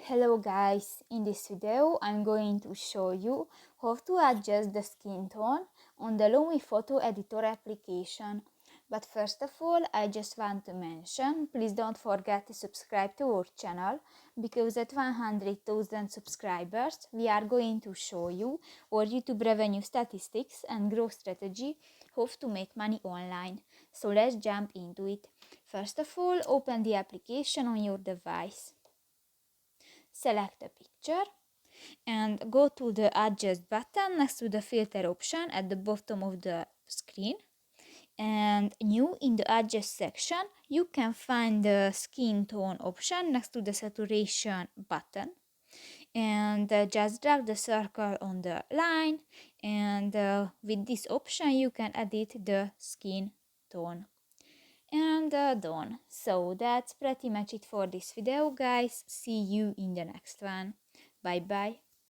Hello guys, in this video I'm going to show you how to adjust the skin tone on the Lumii-Photot Editor application. But first of all, I just want to mention, please don't forget to subscribe to our channel, because at 100,000 subscribers we are going to show you our YouTube revenue statistics and growth strategy, how to make money online. So let's jump into it. First of all, open the application on your device. Select a picture and go to the adjust button next to the filter option at the bottom of the screen. And new in the adjust section, you can find the skin tone option next to the saturation button. And just drag the circle on the line, and with this option you can edit the skin tone. And done. So that's pretty much it for this video, guys. See you in the next one. Bye bye.